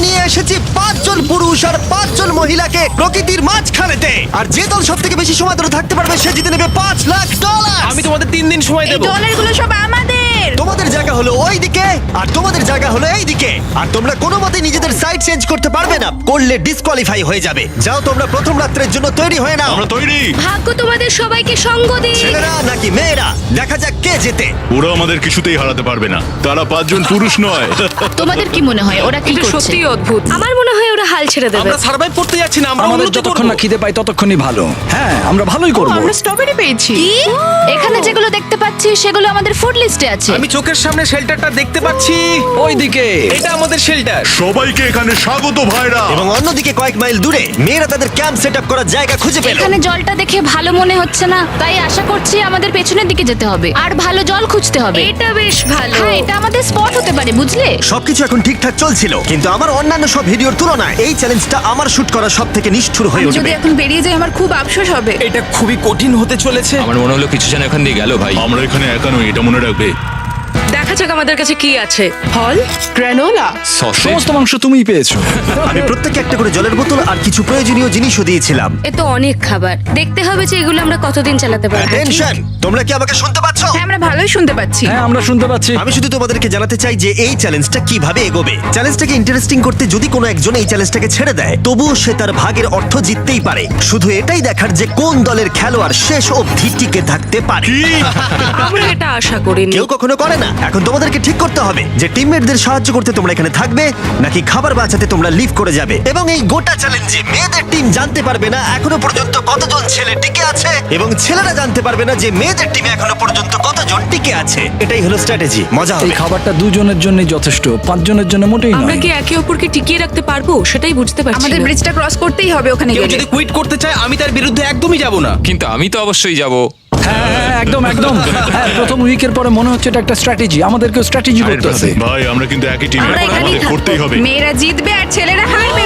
নিয়ে এসেছি 5 জন পুরুষ আর 5 জন মহিলাকে প্রকৃতির মাঝখানেতে, আর যে দল সব থেকে বেশি সময় ধরে থাকতে পারবে সে জিতে নেবে $5,00,000। আমি তোমাদের 3 দিন সময় এই দেব। ডলারগুলো সব আমাদের। তোমাদের জায়গা হলো ওই দিকে আর তোমাদের জায়গা হলো এই দিকে, আর তোমরা কোনো মতে নিজেদের সাইড চেঞ্জ করতে পারবে না, করলে ডিসকোয়ালিফাই হয়ে যাবে। যাও তোমরা প্রথম রাত্রের জন্য তৈরি হয়ে নাও। আমরা তৈরি। ভাগ্য তোমাদের সবাইকে সঙ্গ দিক। ছেলেরা নাকি মেয়েরা, দেখা যাক কে জেতে। ওরা আমাদের কিছুতেই হারাতে পারবে না, তারা 5 জন পুরুষ নয়। তোমাদের কি মনে হয় ওরা কি এটা করছে? সত্যিই অদ্ভুত। আমার মনে হয় ওরা হাল ছেড়ে দেবে। আমরা সার্ভাইভ করতে যাচ্ছি না, আমরা আমাদের উন্নতি যতক্ষণ করব। না খিদে পাই ততক্ষণই ভালো। হ্যাঁ, আমরা ভালোই করব। আমরা স্ট্রবেরি পেয়েছি। কি? এখানে যেগুলো দেখতে পাচ্ছি সেগুলো আমাদের ফুড লিস্টে আছে। আমি চোখের সামনে শেল্টারটা দেখতে পাচ্ছি। ওইদিকে এটা আমাদের শেল্টার। সবাইকে এখানে স্বাগত ভাইরা। এবং অন্যদিকে কয়েক মাইল দূরে মেয়েরা তাদের ক্যাম্প সেট আপ করার জায়গা খুঁজে পেল। এখানে জলটা দেখে ভালো মনে হচ্ছে না, তাই আশা করছি আমাদের পেছনের দিকে যেতে হবে আর ভালো জল খুঁজতে হবে। এটা বেশ ভালো। হ্যাঁ, এটা আমাদের স্পট হতে পারে, বুঝলে? সবকিছু এখন ঠিকঠাক চলছিল, কিন্তু আমার অন্যান্য সব ভিডিওর তুলনায় এই চ্যালেঞ্জটা আমার শুট করা সব থেকে নিষ্ঠুর হয়ে যদি উঠবে। এখন বেরিয়ে যাই আমার খুব আফসোস হবে। এটা খুবই কঠিন হতে চলেছে। আমার মনে হলো কিছু যেন এখান দিয়ে গেল ভাই। আমরা এখানে একা নই, এটা মনে রাখবে। দেখা যাক আমাদের কাছে কি আছে। ফল, গ্রানোলা। সসেজ। সমস্ত মাংস তুমিই পেয়েছো। আমি প্রত্যেককে একটা করে জলের বোতল আর কিছু প্রয়োজনীয় জিনিসও দিয়েছিলাম। এ তো অনেক খাবার। দেখতে হবে যে এগুলো আমরা কতদিন চালাতে পারবো। টেনশন, তোমরা কি আমাকে শুনতে পাচ্ছ? হ্যাঁ, আমরা ভালোই শুনতে পাচ্ছি। হ্যাঁ, আমরা শুনতে পাচ্ছি। আমি শুধু তোমাদেরকে জানাতে চাই যে এই চ্যালেঞ্জটা কিভাবে এগোবে। চ্যালেঞ্জটাকে ইন্টারেস্টিং করতে যদি কোনো একজন এই চ্যালেঞ্জটাকে ছেড়ে দেয়, তবুও সে তার ভাগের অর্থ জিততেই পারে। শুধু এটাই দেখার যে কোন দলের খেলোয়াড় শেষ অবধি টিকে থাকতে পারে। আমরা এটা আশা করিনি। কেউ কখনো করে না। এখন তোমাদেরকে ঠিক করতে হবে যে টিমমেটদের সাহায্য করতে তোমরা এখানে থাকবে নাকি খাবার বাঁচাতে তোমরা লিভ করে যাবে। এবং এই গোটা চ্যালেঞ্জে মেয়েদের টিম জানতে পারবে না এখনো পর্যন্ত কতজন ছেলে টিকে আছে, এবং ছেলেরা জানতে পারবে না যে মেয়েদের টিমে এখনো পর্যন্ত কতজন টিকে আছে। এটাই হলো স্ট্র্যাটেজি। মজা এই হবে। খাবারটা 2 জনের জন্যই যথেষ্ট, 5 জনের জন্য মোটেই আমরা নয়। কি একে অপরকে টিকিয়ে রাখতে পারবো সেটাই বুঝতে পারছি আমাদের না। ব্রিজটা ক্রস করতেই হবে ওখানে কেউ গেলে। যদি কুইট করতে চায় আমি তার বিরুদ্ধে একদমই যাব না। কিন্তু আমি তো অবশ্যই যাব। হ্যাঁ, হ্যাঁ, একদম একদম। হ্যাঁ, প্রথম উইকের পরে মনে হচ্ছে এটা একটা স্ট্র্যাটেজি। আমাদেরকেও স্ট্র্যাটেজি করতে হবে। ভাই আমরা কিন্তু একই টিমে, আমরা এখানেই আমাদের থাকবো। করতেই হবে। মেয়েরা জিতবে আর ছেলেরা হারবে।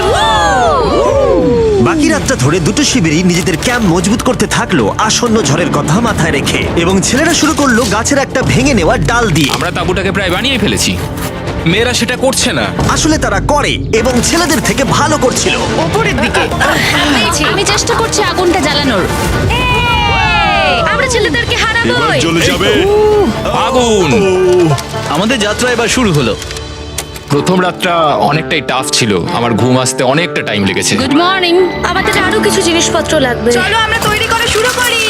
বাকি রাতটা ধরে দুটো শিবিরই নিজেদের ক্যাম্প মজবুত করতে থাকলো আসন্ন ঝড়ের কথা মাথায় রেখে, এবং ছেলেরা শুরু করলো গাছের একটা ভেঙে নেওয়া ডাল দিয়ে। আমরা তাঁবুটাকে প্রায় বানিয়ে ফেলেছি। মেয়েরা সেটা করছে না। আসলে তারা করে এবং ছেলেদের থেকে ভালো করছিল। ওপরের দিকে। আমি চেষ্টা করছি আগুনটা জ্বালানোর। আমরা ছেলেদেরকে এবার হারাবোই। চলে যাবে। আগুন। আমাদের যাত্রা এবার শুরু হলো। প্রথম রাতটা অনেকটাই টাফ ছিল, আমার ঘুম আসতে অনেকটা টাইম লেগেছে। Good morning. আমাদের আরো কিছু জিনিসপত্র লাগবে। চলো আমরা তৈরি করা শুরু করি।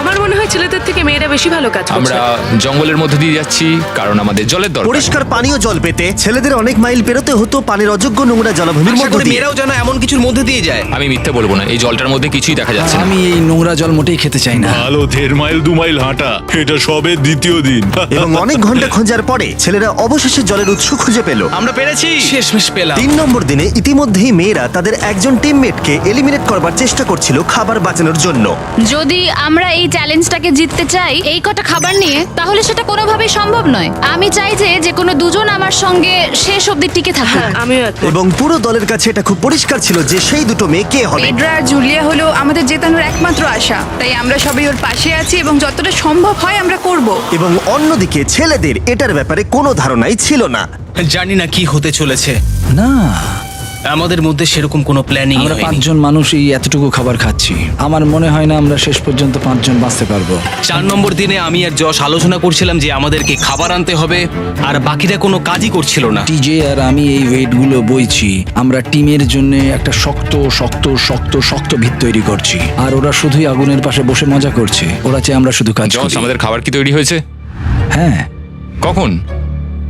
আমার মনে হয় ছেলেদের থেকে মেয়েরা বেশি ভালো কাজ করছে। আমরা জঙ্গলের মধ্যে দিয়ে যাচ্ছি কারণ আমাদের জলের দরকার। পরিষ্কার পানীয় জল পেতে ছেলেদের অনেক মাইল পেরোতে হতো পানির অযোগ্য নোংরা জলাভূমির আশা মধ্য করি দিয়ে। মেয়েরাও যেন এমন কিছুর মধ্যে দিয়ে যায়। আমি মিথ্যে বলবো না, এই জলটার মধ্যে কিছুই দেখা যাচ্ছে না। আমি এই নোংরা জল মোটেই খেতে চাই না। ভালো 1.5 মাইল 2 মাইল হাঁটা, এটা সবে দ্বিতীয় দিন। এবং অনেক ঘন্টা খোঁজার পরে ছেলেরা অবশেষে জলের উৎস খুঁজে পেল। আমরা পেরেছি, শেষমেশ পেলাম। 3 নম্বর দিনে ইতিমধ্যেই মেয়েরা তাদের একজন টিমমেটকে এলিমিনেট করবার চেষ্টা করছিল খাবার বাঁচানোর জন্য। যদি আমরা এই চ্যালেঞ্জটাকে জিততে চাই এই কটা খাবার নিয়ে, তাহলে সেটা কোনোভাবেই সম্ভব নয়। আমি চাই যে কোনো দুজন আমার সঙ্গে শেষ অবধি টিকে থাকুক। হ্যাঁ, আমিও একমত। এবং পুরো দলের কাছে এটা খুব পরিষ্কার ছিল যে সেই দুটো মেয়ে কে হবে। পেড্রা আর জুলিয়া হলো আমাদের জেতানোর একমাত্র আশা, তাই আমরা সবাই ওর পাশে আছি এবং যতটা সম্ভব হয় আমরা করব। এবং অন্যদিকে ছেলেদের এটার ব্যাপারে কোনো ধারণাই ছিল না। জানি না কি হতে চলেছে। না, আমাদের মধ্যে সেরকম কোনো প্ল্যানিং আমরা হয়নি। 5 জন মানুষ এই এতটুকু খাবার খাচ্ছি। আমার মনে হয় না আমরা শেষ পর্যন্ত 5 জন বাঁচতে পারবো। 4 নম্বর দিনে আমি আর যশ আলোচনা করছিলাম যে আমাদেরকে খাবার আনতে হবে, আর বাকিরা কোনো কাজই করছিল না। টিজে আর আমি এই ওয়েটগুলো বইছি। আমরা টিমের জন্য একটা শক্ত শক্ত শক্ত শক্ত ভিত তৈরি করছি, আর ওরা শুধুই আগুনের পাশে বসে মজা করছে। ওরা চাই আমরা শুধু কাজ জস, করি। আমাদের খাবার কি তৈরি হয়েছে? হ্যাঁ, কখন?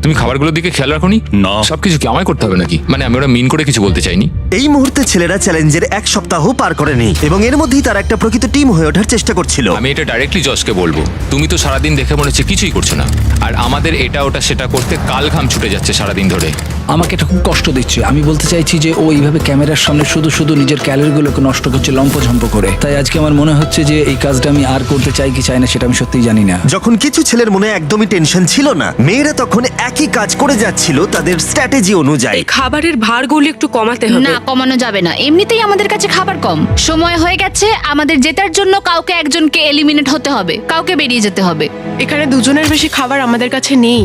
তুমি খাবারগুলোর দিকে খেয়াল রাখোনি? না। সবকিছু কি আমায় করতে হবে নাকি? মানে আমি ওরা মিন করে কিছু বলতে চাইনি। এই মুহূর্তে ছেলেরা চ্যালেঞ্জের 1 সপ্তাহ পার করেনি, এবং এর মধ্যেই তারা একটা প্রকৃত টিম হয়ে ওঠার চেষ্টা করছিল। আমি এটা ডাইরেক্টলি জসকে বলবো। তুমি তো সারাদিন দেখে মনে হচ্ছে কিছুই করছো না, আর আমাদের এটা ওটা সেটা করতে কাল ঘাম ছুটে যাচ্ছে সারাদিন ধরে। আমাকে এটা খুব কষ্ট দিচ্ছে। আমি বলতে চাইছি যে ও এইভাবে ক্যামেরার সামনে শুধু শুধু নিজের ক্যালোরিগুলোকে নষ্ট করছে লম্পঝম্প করে। তাই আজকে আমার মনে হচ্ছে যে এই কাজটা আমি আর করতে চাই কি চাই না সেটা আমি সত্যিই জানি না। যখন কিছু ছেলের মনে একদমই টেনশন ছিল না, মেয়েরা তখন একে একই কাজ করে যাচ্ছিল তাদের স্ট্র্যাটেজি অনুযায়ী। এই খাবারের ভারগুলো একটু কমাতে হবে। না, কমানো যাবে না। এমনিতেই আমাদের কাছে খাবার কম। সময় হয়ে গেছে, আমাদের জেতার জন্য কাউকে একজনকে এলিমিনেট হতে হবে, কাউকে বেরিয়ে যেতে হবে। এখানে দুজনের বেশি খাবার আমাদের কাছে নেই।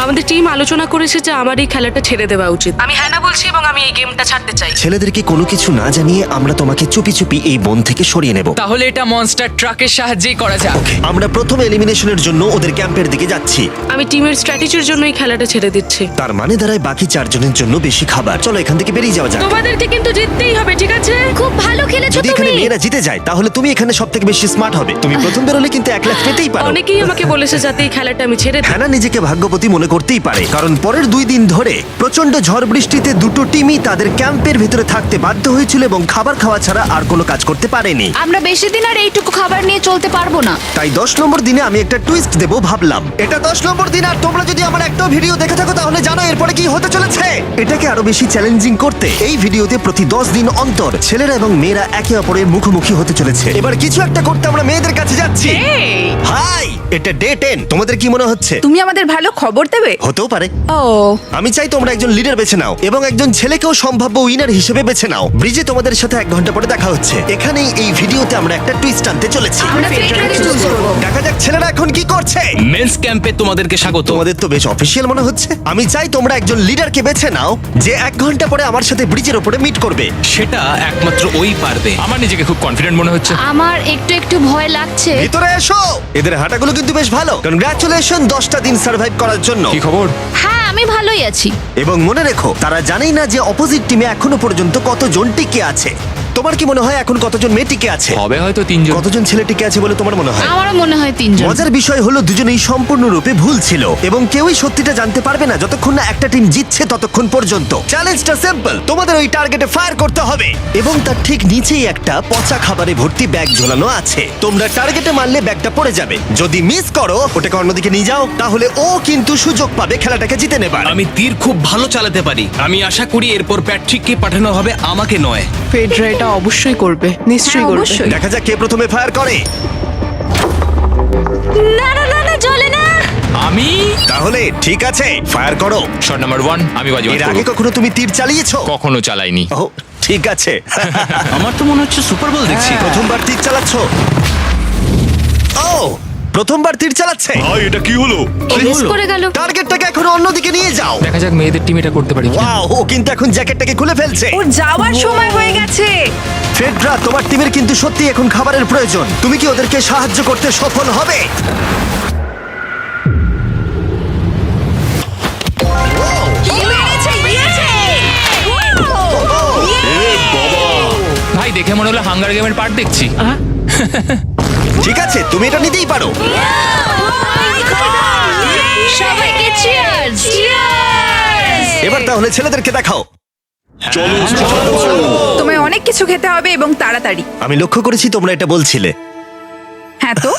আমাদের টিম আলোচনা করেছে যে আমার এই খেলাটা ছেড়ে দেওয়া উচিত। আমি হ্যানা বলছি এবং আমি এই গেমটা ছাড়তে চাই। ছেলেদেরকে কোনো কিছু না জানিয়ে আমরা তোমাকে চুপি চুপি এই বন থেকে সরিয়ে নেব। তাহলে এটা মনস্টার ট্রাকের সাহায্যেই করা যাক। আমরা প্রথম এলিমিনেশনের জন্য ওদের ক্যাম্পের দিকে যাচ্ছি। আমি টিমের স্ট্র্যাটেজির জন্য এই খেলাটা ছেড়ে দিচ্ছি। তার মানে দাঁড়ায় বাকি 4 জনের জন্য বেশি খাবার। চলো এখান থেকে বেরিয়ে যাওয়া যাক। তোমাদেরকে কিন্তু জিততেই হবে, ঠিক আছে? খুব ভালো খেলেছো যদি এখানে তুমি। মেয়েরা জিতে যায় তাহলে তুমি এখানে সব থেকে বেশি স্মার্ট হবে। তুমি প্রথম বেরোলে কিন্তু 1 লাখ পেতেই পারো। অনেকেই আমাকে বলেছে যাতে এই খেলাটা আমি ছেড়ে দিই। হ্যানা নিজেকে ভাগ্যবতী মনে করতেই পারে, কারণ পরের 2 দিন ধরে প্রচন্ড ঝড় বৃষ্টিতে দুটো টিমই তাদের ক্যাম্পের ভিতরে থাকতে বাধ্য হয়েছিল এবং খাবার খাওয়া ছাড়া আর কোনো কাজ করতে পারেনি। আমরা বেশি দিন আর এইটুকু খাবার নিয়ে চলতে পারবো না। তাই 10 নম্বর দিনে আমি একটা টুইস্ট দেব ভাবলাম। এটা 10 নম্বর দিন, আর তোমরা যদি আমার একটা ভিডিও দেখে থাকো তাহলে জানো এরপরে কি হতে চলেছে। এটাকে আরো বেশি চ্যালেঞ্জিং করতে এই ভিডিওতে প্রতি 10 দিন অন্তর ছেলেরা এবং মেয়েরা একে অপরের মুখোমুখি হতে চলেছে। এবার কিছু একটা করতে আমরা মেয়েদের কাছে যাচ্ছি। হাই, এটা ডে 10। তোমাদের কি মনে হচ্ছে? তুমি আমাদের ভালো খবর দেবে? হতেও পারে। ও, আমি চাই তোমরা একজন লিডার বেছে নাও এবং একজন ছেলেকেও সম্ভাব্য উইনার হিসেবে বেছে নাও। ব্রিজে তোমাদের সাথে 1 ঘন্টা পরে দেখা হচ্ছে। এখানেই এই ভিডিওতে আমরা একটা টুইস্ট আনতে চলেছি। আমরা ফেডরারকে চুজ করব। দেখা যাক ছেলেরা এখন কি করছে। মেন্স ক্যাম্পে তোমাদেরকে স্বাগত। তোমাদের তো বেশ অফিসিয়াল মনে হচ্ছে। আমি চাই তোমরা একজন লিডারকে বেছে নাও যে 1 ঘন্টা পরে আমার সাথে ব্রিজের উপরে মিট করবে। সেটা একমাত্র ওই পারবে। আমার নিজেকে খুব কনফিডেন্ট মনে হচ্ছে। আমার একটু একটু ভয় লাগছে। ভিতরে এসো। এদের হাঁটাগুলো কিন্তু বেশ ভালো। কনগ্রাচুলেশন 10টা দিন সার্ভাইভ করার জন্য। কি খবর? হ্যাঁ, আমি ভালোই আছি। এবং মনে রেখো, তারা জানেই না যে অপোজিট টিমে এখনো পর্যন্ত কতজন টিকে আছে। তোমার কি মনে হয় এখন কতজন মেয়ে টিকে আছে? হবে হয়তো 3 জন। কতজন ছেলে টিকে আছে বলে তোমার মনে হয়? আমারও মনে হয় 3 জন। মজার বিষয় হলো দুজনেই সম্পূর্ণরূপে ভুল ছিল এবং কেউই সত্যিটা জানতে পারবে না যতক্ষণ না একটা টিম জিতছে ততক্ষণ পর্যন্ত। চ্যালেঞ্জটা সিম্পল, তোমাদের ওই টার্গেটে ফায়ার করতে হবে এবং তার ঠিক নিচেই একটা পচা খাবারে ভর্তি ব্যাগ ঝোলানো আছে। তোমরা টার্গেটে মারলে ব্যাগটা পড়ে যাবে। যদি মিস করো, ওটাকে অন্যদিকে নিয়ে যাও, তাহলে ও কিন্তু সুযোগ পাবে খেলাটাকে জিতে নেবার। আমি তীর খুব ভালো চালাতে পারি। আমি আশা করি এরপর প্যাট্রিককে পাঠানো হবে, আমাকে নয়। ফেডরা এটা অবশ্যই করবে, নিশ্চয়ই হ্যাঁ, করবে। অবশ্যই। দেখা যাক কে প্রথমে ফায়ার করে। না না না না, চলে না। আমি তাহলে ঠিক আছে, ফায়ার করো। শট নাম্বার 1 আমি বাজি এর আগে কখনো তুমি তীর চালিয়েছো? কখনো চালাইনি। ও, ঠিক আছে। আমার তো মনে হচ্ছে সুপার বল দেখছি। প্রথমবার তীর চালাচ্ছ? ও, প্রথমবার তীর চালাচ্ছে। ভাই এটা কি হলো? মিস করে গেল। টার্গেটটাকে এখন অন্যদিকে নিয়ে যাও। দেখা যাক মেয়েদের টিম এটা করতে পারি কিনা। ওয়াও, ও কিন্তু এখন জ্যাকেটটাকে খুলে ফেলছে। ওর যাওয়ার সময় হয়ে গেছে। ফেডরা, তোমার টিমের কিন্তু সত্যি এখন খাবারের প্রয়োজন। তুমি কি ওদেরকে সাহায্য করতে সফল হবে? ভাই দেখে মনে হলো হাঙ্গার গেমের পার্ট দেখছি। ঠিক আছে, তুমি এটা নিতেই পারো। সবাইকে চিয়ার্স। এবার তাহলে ছেলেদেরকে দেখাও। তোমায় অনেক কিছু খেতে হবে এবং তাড়াতাড়ি। আমি লক্ষ্য করেছি তোমরা এটা বলছিলে। হ্যাঁ তো,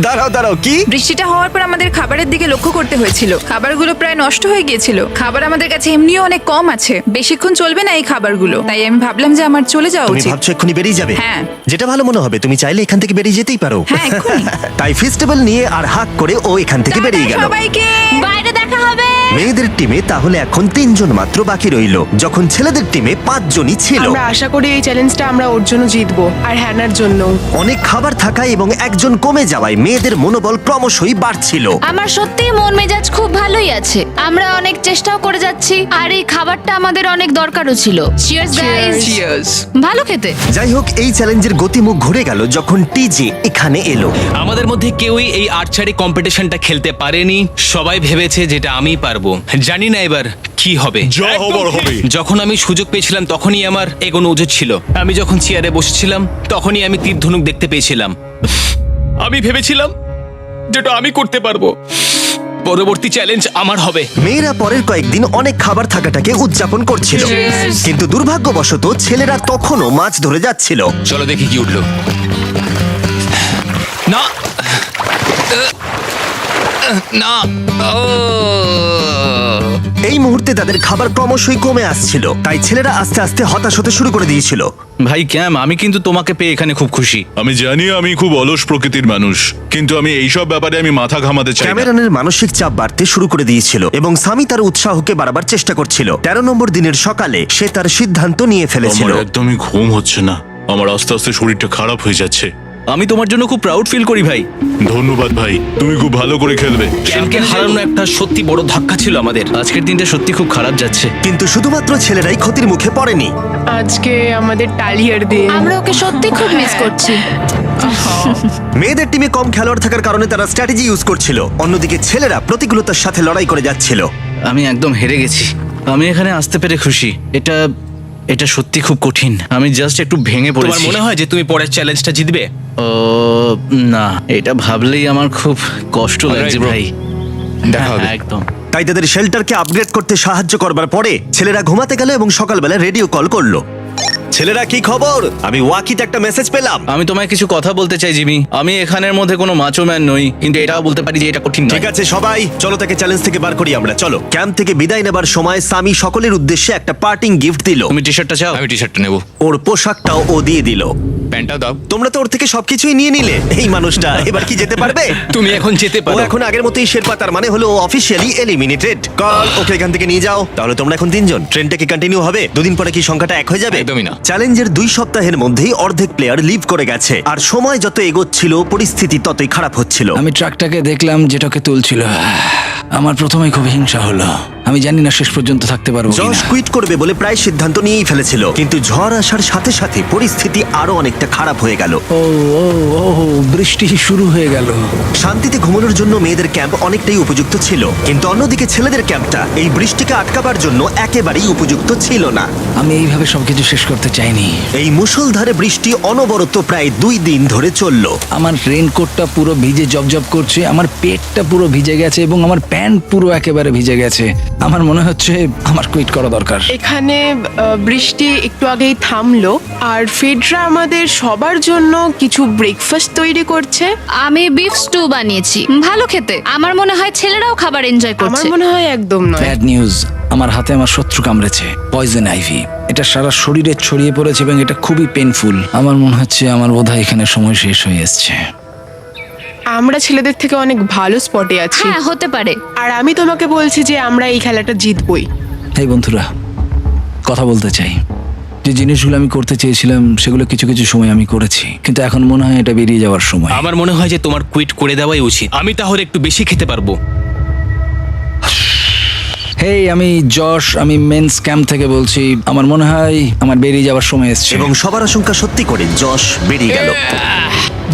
দাঁড়াও দাঁড়াও, কি? বৃষ্টিটা হওয়ার পর আমাদের খাবারের দিকে লক্ষ্য করতে হয়েছিল। খাবারগুলো প্রায় নষ্ট হয়ে গিয়েছিল। খাবার আমাদের কাছে এমনিও অনেক কম আছে, বেশিক্ষণ চলবে না এই খাবারগুলো। তাই আমি ভাবলাম যে আমার চলে যাওয়া তুমি উচিত। ভাবছো এক্ষুনি বেরিয়ে যাবে? হ্যাঁ। যেটা ভালো মনে হবে। তুমি চাইলে এখান থেকে বেরিয়ে যেতেই পারো। হ্যাঁ, এক্ষুনি। তাই ফেস্টিভ্যাল নিয়ে আর হাক করে ও এখান থেকে বেরিয়ে গেল। সবাইকে বাইরে দেখা হবে। মেয়েদের টিমে তাহলে এখন 3 জন মাত্র বাকি রইল, যখন ছেলেদের টিমে 5 জনই ছিল। আমরা আশা করি এই চ্যালেঞ্জটা আমরা ওর জন্য জিতবো, আর হ্যানার জন্য। অনেক খাবার থাকায় এবং একজন কমে যাওয়ায় মেয়েদের মনোবল ক্রমশই বাড়ছিল। আমার সত্যিই মন মেজাজ খুব ভালোই আছে। আমরা অনেক চেষ্টাও করে যাচ্ছি আর এই খাবারটা আমাদের অনেক দরকারও ছিল। Cheers guys. ভালো খেতে। যাই হোক, এই চ্যালেঞ্জের গতিমুখ ঘুরে গেল যখন টিজে এখানে এলো। আমাদের মধ্যে কেউই এই আর্চারি কম্পিটিশনটা খেলতে পারেনি। সবাই ভেবেছে যেটা আমিই পারবো। জানি না এবার কি হবে। যা হবার হবে। যখন আমি সুযোগ পেয়েছিলাম তখনই আমার এগোনো উচিত ছিল। আমি যখন চেয়ারে বসেছিলাম তখনই আমি তীর ধনুক দেখতে পেয়েছিলাম। আমি ভেবেছিলাম যেটা আমি করতে পারবো। পরবর্তী চ্যালেঞ্জ আমার হবে। মেয়েরা পরের কয়েকদিন অনেক খাবার থাকাটাকে উদযাপন করছিল, কিন্তু দুর্ভাগ্যবশত ছেলেরা তখনও মাছ ধরে যাচ্ছিল। চলো দেখি কি উঠলো। না না, ও এই মুহূর্তে তাদের খাবার ক্রমশই কমে আসছিল, তাই ছেলেরা আস্তে আস্তে হতাশ হতে শুরু করে দিয়েছিল। ভাই ক্যাম, আমি কিন্তু তোমাকে পেয়ে এখানে খুব খুশি। আমি জানি আমি খুব অলস প্রকৃতির মানুষ, কিন্তু আমি এইসব ব্যাপারে আমি মাথা ঘামাতে চাই না। ক্যামেরনের মানসিক চাপ বাড়তে শুরু করে দিয়েছিল এবং সামি তার উৎসাহকে বাড়াবার চেষ্টা করছিল। 13 নম্বর দিনের সকালে সে তার সিদ্ধান্ত নিয়ে ফেলেছিল। আমার একদমই ঘুম হচ্ছে না, আমার আস্তে আস্তে শরীরটা খারাপ হয়ে যাচ্ছে। আমি তোমার জন্য খুব প্রাউড ফিল করি ভাই। ধন্যবাদ ভাই, তুমি খুব ভালো করে খেলবে। ক্যামকে হারানো একটা সত্যি বড় ধাক্কা ছিল আমাদের। আজকের দিনটা সত্যি খুব খারাপ যাচ্ছে। কিন্তু শুধুমাত্র ছেলেরাই ক্ষতির মুখে পড়েনি। আজকে আমাদের টালিয়ার দিন। আমরা ওকে সত্যি খুব মিস করছি। মেয়েদের টিমে কম খেলোয়াড় থাকার কারণে তারা স্ট্র্যাটেজি ইউজ করছিল, অন্যদিকে ছেলেরা প্রতিকূলতার সাথে লড়াই করে যাচ্ছিল। আমি একদম হেরে গেছি। আমি এখানে আসতে পেরে খুশি। এটা সত্যি খুব কঠিন। আমি জাস্ট একটু ভেঙে তোমার পড়েছি। মনে হয় যে তুমি পরের চ্যালেঞ্জটা জিতবে? ও না, এটা ভাবলেই আমার খুব কষ্ট লাগছে bro. ভাই। দেখা হবে। হ্যাঁ, একদম। তাই তাদের শেল্টারকে আপগ্রেড করতে সাহায্য করবার পরে ছেলেরা ঘুমাতে গেল এবং সকালবেলা রেডিও কল করলো। ছেলেরা, কি খবর? আমি ওয়াকিতে একটা মেসেজ পেলাম। আমি তোমায় কিছু কথা বলতে চাই জিমি। আমি এখানের মধ্যে কোনো মাচো ম্যান নই, কিন্তু এটাও বলতে পারি যে এটা কঠিন নয়। ঠিক আছে সবাই, চলো তাকে চ্যালেঞ্জ থেকে বার করি আমরা। চলো। ক্যাম্প থেকে বিদায় নেবার সময় সামি সকলের উদ্দেশ্যে একটা পার্টিং গিফট দিল। তুমি টি শার্টটা চাও? আমি টি শার্টটা নেবো, ওর পোশাকটাও ও দিয়ে দিল। প্যান্টটাও দাও। তোমরা তো ওর থেকে সবকিছুই নিয়ে নিলে। এই মানুষটা এবার কি যেতে পারবে? তুমি এখন যেতে ও পারো। এখন আগের মতোই শেরপা, তার মানে হলো অফিসিয়ালি এলিমিনেটেড। কল ওকে এখান থেকে নিয়ে যাও। তাহলে তোমরা এখন 3 জন। ট্রেনটা কি কন্টিনিউ হবে? দুদিন পরে কি সংখ্যাটা 1 হয়ে যাবে? একদমই না। চ্যালেঞ্জের 2 সপ্তাহের মধ্যেই অর্ধেক প্লেয়ার লিভ করে গেছে, আর সময় যত এগোচ্ছিল পরিস্থিতি ততই খারাপ হচ্ছিল। আমি ট্রাকটাকে দেখলাম যেটাকে তুলছিল। আমার প্রথমেই খুব হিংসা হলো। আমি জানি না শেষ পর্যন্ত থাকতে পারবো জশ কিনা। কুইট করবে বলে প্রায় সিদ্ধান্ত নিয়েই ফেলেছিল, কিন্তু ঝড় আসার সাথে সাথে পরিস্থিতি আরো অনেকটা খারাপ হয়ে গেল। ও ও ও বৃষ্টি শুরু হয়ে গেল। শান্তিতে ঘুমানোর জন্য মেয়েদের ক্যাম্প অনেকটাই উপযুক্ত ছিল, কিন্তু অন্যদিকে ছেলেদের ক্যাম্পটা এই বৃষ্টিকে আটকাবার জন্য একেবারেই উপযুক্ত ছিল না। আমি এইভাবে সবকিছু শেষ করতে চাইনি। এই মুষলধারে বৃষ্টি অনবরত প্রায় 2 দিন ধরে চললো। আমার রেইনকোটটা পুরো ভিজে জবজব করছে, আমার পেটটা পুরো ভিজে গেছে এবং আমার প্যান্ট পুরো একেবারে ভিজে গেছে। আমার মনে হচ্ছে আমার কুইট করা দরকার। এখানে বৃষ্টি একটু আগেই থামলো, আর ফেডরা আমাদের সবার জন্য কিছু ব্রেকফাস্ট তৈরি করছে। আমি বিফ স্টু বানিয়েছি, ভালো খেতে। আমার মনে হয় ছেলেরাও খাবার এনজয় আমার করছে। মনে হয় একদম নয়। ব্যাড নিউজ, আমার হাতে আমার শত্রু কামড়েছে, পয়জন আইভি। এটা সারা শরীরে ছড়িয়ে পড়েছে এবং এটা খুবই পেইনফুল। আমার মনে হচ্ছে আমার বোধহয় এখানে সময় শেষ হয়ে এসছে। আমরা ছেলেদের থেকে অনেক ভালো স্পটে আছি, হ্যাঁ, হতে পারে। আর আমি তোমাকে বলছি যে আমরা এই খেলাটা জিতবই। এই বন্ধুরা, কথা বলতে চাই। যে জিনিসগুলো আমি করতে চেয়েছিলাম সেগুলো কিছু কিছু সময় আমি করেছি, কিন্তু এখন মনে হয় এটা বেরিয়ে যাওয়ার সময়। আমার মনে হয় যে তোমার কুইট করে দেওয়াই উচিত। আমি তাহলে একটু বেশি খেতে পারবো। হেই, আমি যশ, আমি মেন্স ক্যাম্প থেকে বলছি। আমার মনে হয় আমার বেরিয়ে যাওয়ার সময় এসছে। এবং সবার আশঙ্কা সত্যি করে যশ বেরিয়ে গেল।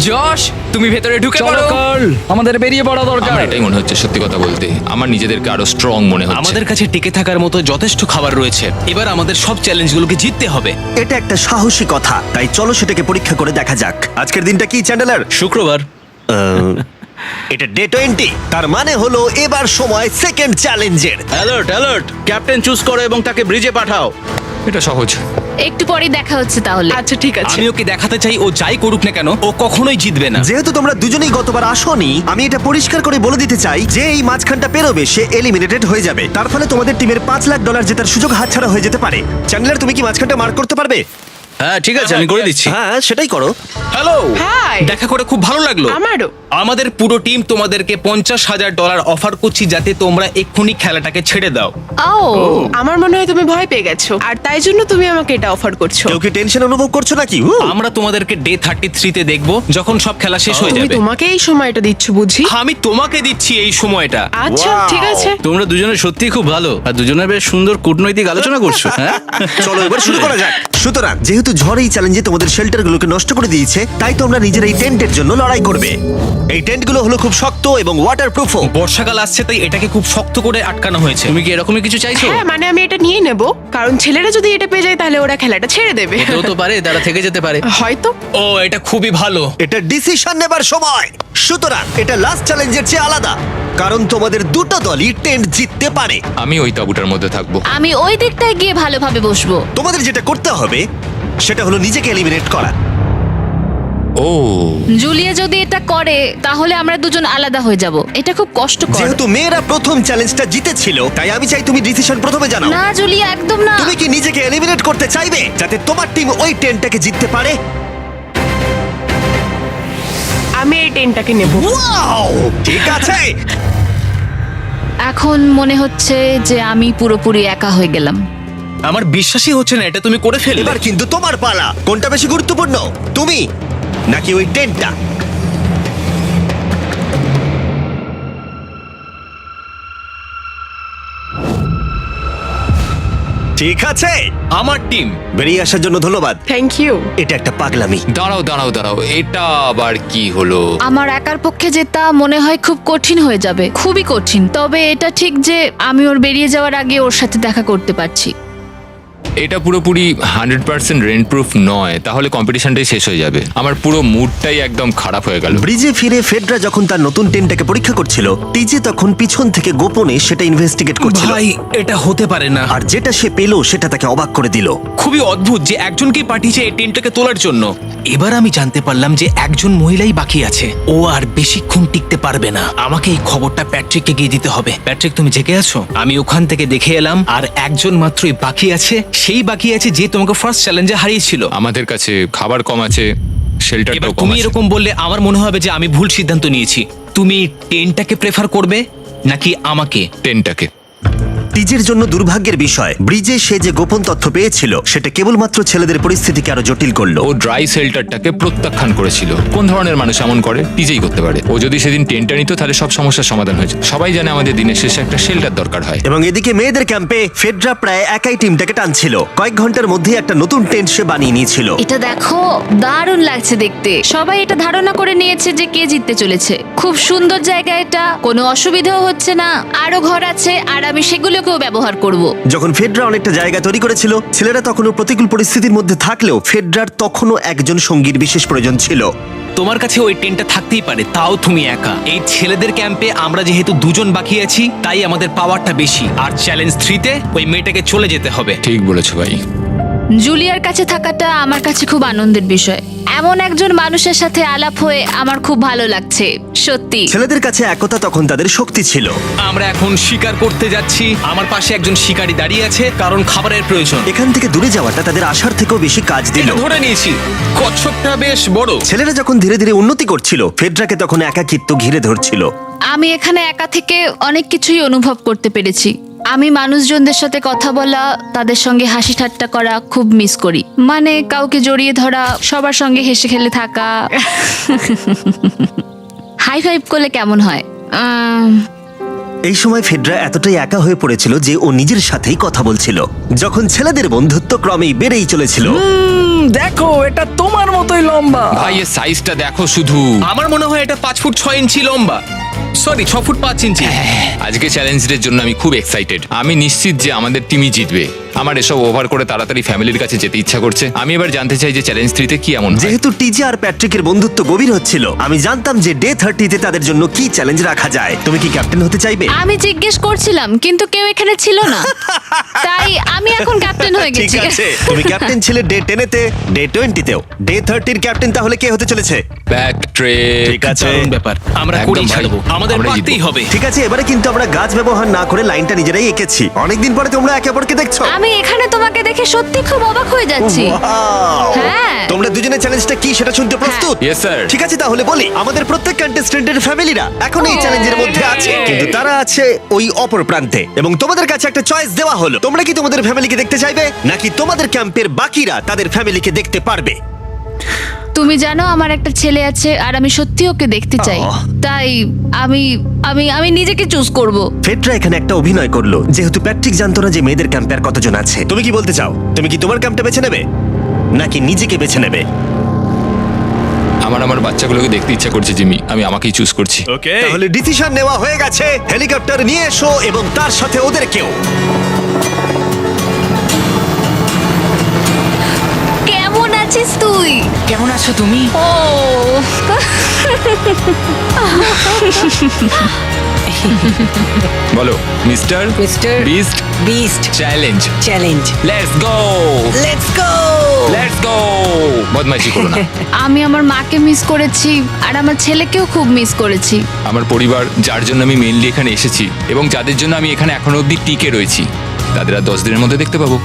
যশ, তুমি ভেতরে ঢুকে চলো পড়ো। কার্ল, আমাদের বেরিয়ে পড়া দরকার। আমার এটাই মনে হচ্ছে, সত্যি কথা বলতে আমার নিজেদেরকে আরো স্ট্রং মনে হচ্ছে। আমাদের কাছে টিকে থাকার মতো যথেষ্ট খাবার রয়েছে। এবার আমাদের সব চ্যালেঞ্জগুলোকে জিততে হবে। এটা একটা সাহসী কথা, তাই চলো সেটাকে পরীক্ষা করে দেখা যাক। আজকের দিনটা কি চ্যান্ডেলার? শুক্রবার। এটা ডে 20, তার মানে হলো এবার সময় সেকেন্ড চ্যালেঞ্জের। অ্যালার্ট অ্যালার্ট, ক্যাপ্টেন চুজ করো এবং তাকে ব্রিজে পাঠাও। এটা সহজ। একটু পরেই দেখা হচ্ছে তাহলে। আচ্ছা ঠিক আছে। আমি ওকে দেখাতে চাই ও যাই করুক না কেন ও কখনোই জিতবে না। যেহেতু তোমরা দুজনেই গতবার আসোনি, আমি এটা পরিষ্কার করে বলে দিতে চাই যে এই মাঝখানটা পেরোবে সে এলিমিনেটেড হয়ে যাবে। তার ফলে তোমাদের টিমের $5 লাখ জেতার সুযোগ হাতছাড়া হয়ে যেতে পারে। চ্যান্ডেলার, তুমি কি মাঝখানটা মার্ক করতে পারবে? হ্যাঁ ঠিক আছে, আমি করে দিচ্ছি। হ্যাঁ, সেটাই করো। Hello, hi. দেখা করে খুব ভালো লাগলো। আমারও। আমাদের পুরো টিম তোমাদেরকে $50,000 অফার করছি যাতে তোমরা এক্ষুনি খেলাটাকে ছেড়ে দাও। ও, আমার মনে হয় তুমি ভয় পেয়ে গেছো, আর তাই জন্য তুমি আমাকে এটা অফার করছো। কেউ কি টেনশন অনুভব করছো নাকি? আমরা তোমাদেরকে ডে 33 তে দেখবো যখন সব খেলা শেষ হয়ে তুমি যাবে। তোমাকে এই সময়টা দিচ্ছ বুঝি? আমি তোমাকে দিচ্ছি এই সময়টা। আচ্ছা Wow. ঠিক আছে। তোমরা দুজনে সত্যি খুব ভালো, আর দুজনে বেশ সুন্দর কূটনৈতিক আলোচনা করছো। হ্যাঁ চলো এবার শুরু করা যাক। সুতরাং যেহেতু ঝড় এই চ্যালেঞ্জে তোমাদের শেল্টারগুলোকে নষ্ট করে দিয়েছে, তাই তোমরা নিজের এই টেন্টের জন্য লড়াই করবে। এই টেন্টগুলো হলো খুব শক্ত এবং ওয়াটারপ্রুফও। বর্ষাকাল আসছে তাই এটাকে খুব শক্ত করে আটকানো হয়েছে। তুমি কি এরকমই কিছু চাইছো? হ্যাঁ, মানে আমি এটা নিয়ে নেব, কারণ ছেলেরা যদি এটা পেয়ে যায় তাহলে ওরা খেলাটা ছেড়ে দেবে। হতেও তো পারে তারা থেকে যেতে পারে। হয়তো। ও, এটা খুবই ভালো। এটা ডিসিশন নেবার সময়। সুতরাং এটা লাস্ট চ্যালেঞ্জের চেয়ে আলাদা, কারণ তোমাদের দুটো দলই টেন্ট জিততে পারে। আমি ওই তাঁবুটার মধ্যে থাকবো। আমি ওই দিকটায় গিয়ে ভালোভাবে বসবো। তোমাদের যেটা করতে হবে সেটা হলো নিজেকে এলিমিনেট করা। ও জুলিয়া যদি এটা করে তাহলে আমরা দুজন আলাদা হয়ে যাব। এটা খুব কষ্টকর। যেহেতু মেয়েরা প্রথম চ্যালেঞ্জটা জিতেছিল, তাই আমি চাই তুমি ডিসিশন প্রথমে জানাও। না জুলিয়া, একদম না। তুমি কি নিজেকে এলিমিনেট করতে চাইবে যাতে তোমার টিম ওই টেনটাকে জিততে পারে? আমি এই টেনটাকে নেব। ওয়াও, ঠিক আছে। এখন মনে হচ্ছে যে আমি পুরোপুরি একা হয়ে গেলাম। আমার বিশ্বাসই হচ্ছে না এটা তুমি করে ফেললে। এবার কিন্তু তোমার পালা। কোনটা বেশি গুরুত্বপূর্ণ, তুমি নাকি ওই টেনটা? ঠিক আছে, আমার টিম। বেরিয়ে আসার জন্য ধন্যবাদ। Thank you. এটা একটা পাগলামি। দাঁড়াও, এটা আবার কি হলো? আমার একার পক্ষে জেতা মনে হয় খুব কঠিন হয়ে যাবে, খুবই কঠিন। তবে এটা ঠিক যে আমি ওর বেরিয়ে যাওয়ার আগে ওর সাথে দেখা করতে পারছি। এটা পুরোপুরি 100% রেন্ট প্রুফ নয়, তাহলে কম্পিটিশনটাই শেষ হয়ে যাবে। আমার পুরো মুডটাই একদম খারাপ হয়ে গেল। ব্রিজে ফিরে ফেডরা যখন তার নতুন টেনটাকে পরীক্ষা করছিল, টিজে তখন পিছন থেকে গোপনে সেটা ইনভেস্টিগেট করছিল। ভাই এটা হতে পারে না। আর যেটা সে পেল সেটা তাকে অবাক করে দিল। খুবই অদ্ভুত যে একজনকেই পাঠিয়েছে এই টেন্টটাকে তোলার জন্য। এবার আমি জানতে পারলাম যে একজন মহিলাই বাকি আছে। ও আর বেশিক্ষণ টিকতে পারবে না। আমাকে এই খবরটা প্যাট্রিককে গিয়ে দিতে হবে। প্যাট্রিক, তুমি জেগে আছো? আমি ওখান থেকে দেখে এলাম আর একজন মাত্রই বাকি আছে। সেই বাকি আছে যে তোমাকে ফার্স্ট চ্যালেঞ্জে হারিয়েছিল। আমাদের কাছে খাবার কম আছে, এবার শেল্টারটাও কম তুমি আছে। এরকম বললে আমার মনে হবে যে আমি ভুল সিদ্ধান্ত নিয়েছি। তুমি টেন্টটাকে প্রেফার করবে নাকি আমাকে? টেনটাকে। টিজের জন্য দুর্ভাগ্যের বিষয়, ব্রিজে সে যে গোপন তথ্য পেয়েছিল সেটা কেবলমাত্র ছেলেদের পরিস্থিতিকে আরো জটিল করলো। ও ড্রাই শেল্টারটাকে প্রত্যাখ্যান করেছিল। কোন ধরনের মানুষ এমন করে? টিজেই করতে পারে। ও যদি সেদিন টেন্টটা নিত তাহলে সব সমস্যার সমাধান হয়েছে। সবাই জানে আমাদের দিনের শেষে একটা শেল্টার দরকার হয়। এবং এদিকে মেয়েদের ক্যাম্পে ফেডরা প্রায় একাই টিমটাকে টানছিল। কয়েক ঘন্টার মধ্যে একটা নতুন টেন্ট সে বানিয়ে নিয়েছিল। এটা দেখো, দারুণ লাগছে দেখতে। সবাই এটা ধারণা করে নিয়েছে যে কে জিততে চলেছে। খুব সুন্দর জায়গা এটা, কোনো অসুবিধাও হচ্ছে না। আরো ঘর আছে আর আমি সেগুলোকেও ব্যবহার করব। যখন ফেডরা অনেকটা জায়গা তৈরি করেছিল, ছেলেরা তখনও প্রতিকূল পরিস্থিতির মধ্যে থাকলেও ফেডরার তখনও একজন সঙ্গীর বিশেষ প্রয়োজন ছিল। তোমার কাছে ওই টেন্টটা থাকতেই পারে, তাও তুমি একা। এই ছেলেদের ক্যাম্পে আমরা যেহেতু দুজন বাকি আছি, তাই আমাদের পাওয়ারটা বেশি। আর চ্যালেঞ্জ 3-তে ওই মেয়েটাকে চলে যেতে হবে। ঠিক বলেছো ভাই। জুলিয়ার কাছে থাকাটা আমার কাছে খুব আনন্দের বিষয়। এমন একজন মানুষের সাথে আলাপ হয়ে আমার খুব ভালো লাগছে, সত্যি। ছেলেদের কাছে একতা তখন তাদের শক্তি ছিল। আমরা এখন শিকার করতে যাচ্ছি। আমার পাশে একজন শিকারী দাঁড়িয়ে আছে, কারণ খাবারের প্রয়োজন। এখান থেকে দূরে যাওয়াটা তাদের আশার থেকেও বেশি কাজ দিল। এটা ধরে নিয়েছি, কচ্ছপটা বেশ বড়। ছেলেরা যখন ধীরে ধীরে উন্নতি করছিল, ফেডরাকে তখন একাকিত্ব ঘিরে ধরছিল। আমি এখানে একা থেকে অনেক কিছুই অনুভব করতে পেরেছি। আমি মানুষজনদের সাথে কথা বলা, তাদের সঙ্গে হাসি ঠাট্টা করা খুব মিস করি। মানে কাউকে জড়িয়ে ধরা, সবার সঙ্গে হেসে খেলে থাকা। হাই ফাইভ করলে কেমন হয়? এই সময় ফেডরা এতটাই একা হয়ে পড়েছিল যে ও নিজের সাথেই কথা বলছিল। যখন ছেলেদের বন্ধুত্ব ক্রমেই বেড়েই চলেছিল। দেখো, এটা তোমার মতোই লম্বা। ভাই এর সাইজটা দেখো শুধু। আমার মনে হয় এটা 5 ফুট 6 ইঞ্চি লম্বা। সরি, 6 ফুট 5 ইঞ্চি। আজকে চ্যালেঞ্জের জন্য আমি খুব এক্সাইটেড। আমি নিশ্চিত যে আমাদের টিমই জিতবে। আমার এসব ওভার করে তাড়াতাড়ি ফ্যামিলির কাছে যেতে ইচ্ছা করছে। আমি এবার জানতে চাই যে চ্যালেঞ্জ 3-তে কি এমন হয়। যেহেতু টিজে আর প্যাট্রিকের বন্ধুত্ব গভীর হচ্ছিল, আমি জানতাম যে ডে 30-তে তাদের জন্য কি চ্যালেঞ্জ রাখা যায়। তুমি কি ক্যাপ্টেন হতে চাইবে? আমি জিজ্ঞেস করছিলাম কিন্তু কেউ এখানে ছিল না, তাই আমি এখন ক্যাপ্টেন হয়ে ঠিক গেছি। আছে, তুমি ক্যাপ্টেন ছিলে ডে 10-তে, ডে 20-তেও। ডে 30-র ক্যাপ্টেন তাহলে কে হতে চলেছে? প্যাট্রিক। ঠিক আছে, দারুণ ব্যাপার। আমরা একদম করেই ভাই। ছাড়বো, আমাদের আমরাই পারতেই জিতবো। হবে। ঠিক আছে। এবারে কিন্তু আমরা গাছ ব্যবহার না করে লাইনটা নিজেরাই এঁকেছি। অনেকদিন পরে তোমরা একে অপরকে দেখছো। আমি এখানে তোমাকে দেখে সত্যি খুব অবাক হয়ে যাচ্ছি। Wow! হ্যাঁ। তোমরা দুজনের চ্যালেঞ্জটা কি সেটা শুনতে প্রস্তুত? Yes, sir. ঠিক আছে, তাহলে বলি। আমাদের প্রত্যেক কন্টেস্টেন্টের ফ্যামিলিরা এখন এই চ্যালেঞ্জের মধ্যে আছে, কিন্তু তারা আছে ওই অপর প্রান্তে। এবং তোমাদের কাছে একটা চয়েস দেওয়া হলো, তোমরা কি তোমাদের ফ্যামিলিকে দেখতে চাইবে নাকি তোমাদের ক্যাম্পের বাকিরা তাদের ফ্যামিলিকে দেখতে পারবে? তুমি জানো আমার একটা ছেলে আছে আর আমি সত্যি ওকে দেখতে চাই। তাই আমি আমি আমি নিজেকে চুজ করব। ফেডরা এখানে একটা অভিনয় করলো, যেহেতু প্যাট্রিক জানতো না যে মেয়েদের ক্যাম্পে আর কতজন আছে। তুমি কি বলতে চাও? তুমি কি তোমার ক্যাম্পটা বেছে নেবে নাকি নিজেকে বেছে নেবে? আমার বাচ্চাগুলোকে দেখতে ইচ্ছা করছে জিমি। আমি আমাকেই চুজ করছি। ওকে, তাহলে ডিসিশন নেওয়া হয়ে গেছে। হেলিকপ্টার নিয়ে এসো এবং তার সাথে ওদেরকেও। কেমন আছিস তুই? কেমন আছো তুমি? ও বলো mister mister beast beast challenge. Challenge. Let's go, let's go. Let's go. বদমাইশি করো না। আমি আমার মাকে মিস করেছি আর আমার ছেলেকেও খুব মিস করেছি। আমার পরিবার, যার জন্য আমি মেইনলি এখানে এসেছি এবং যাদের জন্য আমি এখানে এখনো অবধি টিকে রয়েছি, তাদের আর 10 দিনের মধ্যে দেখতে পাবো।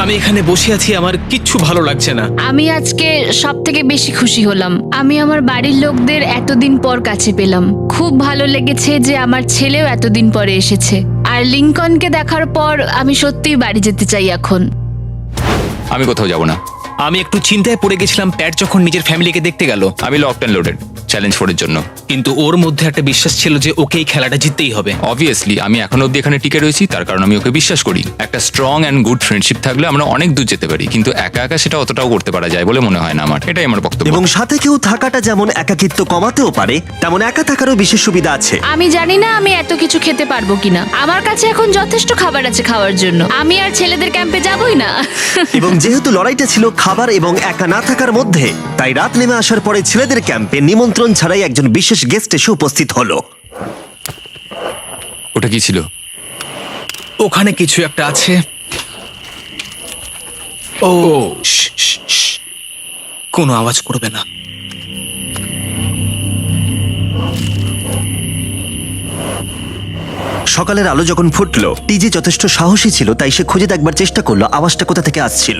আমি এখানে বসে আছি, আমার কিচ্ছু ভালো লাগছে না। আমি আজকে সব থেকে বেশি খুশি হলাম। আমি আমার বাড়ির লোকদের এতদিন পর কাছে পেলাম। খুব ভালো লেগেছে যে আমার ছেলেও এতদিন পরে এসেছে। আর লিংকনকে দেখার পর আমি সত্যিই বাড়ি যেতে চাই এখন। আমি কোথাও যাব না। আমি একটু চিন্তায় পড়ে গেছিলাম প্যাট যখন নিজের ফ্যামিলিকে দেখতে গেল। আমি লকড অ্যান্ড লোডেড চ্যালেঞ্জ 4 এর জন্য। কিন্তু ওর মধ্যে একটা বিশ্বাস ছিল যে ওকে এই খেলাটা জিততেই হবে। অবভিয়াসলি আমি এখনো অবধি এখানে টিকে রয়েছি, তার কারণ আমি ওকে বিশ্বাস করি। একটা স্ট্রং অ্যান্ড গুড ফ্রেন্ডশিপ থাকলে আমরা অনেক দূর যেতে পারি, কিন্তু একা একা সেটা অতটাও করতে পারা যায় বলে মনে হয় না আমার। এটাই আমার বক্তব্য। এবং সাথে কেউ থাকাটা যেমন একাকিত্ব কমাতেও পারে, তেমন একা থাকারও বিশেষ সুবিধা আছে। আমি জানি না আমি এত কিছু খেতে পারবো কিনা। আমার কাছে এখন যথেষ্ট খাবার আছে খাওয়ার জন্য। আমি আর ছেলেদের ক্যাম্পে যাবই না। এবং যেহেতু লড়াইটা ছিল খাবার এবং একা না থাকার মধ্যে, তাই রাত নেমে আসার পরে ছেলেদের ক্যাম্পে নিমন্ত্রণ ছাড়াই একজন বিশেষ গেস্ট এসে উপস্থিত হলো। ওটা কি ছিল? ওখানে কিছু একটা আছে। ও শ্, শ্, শ্। কোনো আওয়াজ করবে না। সকালের আলো যখন ফুটলো, টিজি যথেষ্ট সাহসী ছিল, তাই সে খুঁজে দেখবার চেষ্টা করলো আওয়াজটা কোথা থেকে আসছিল।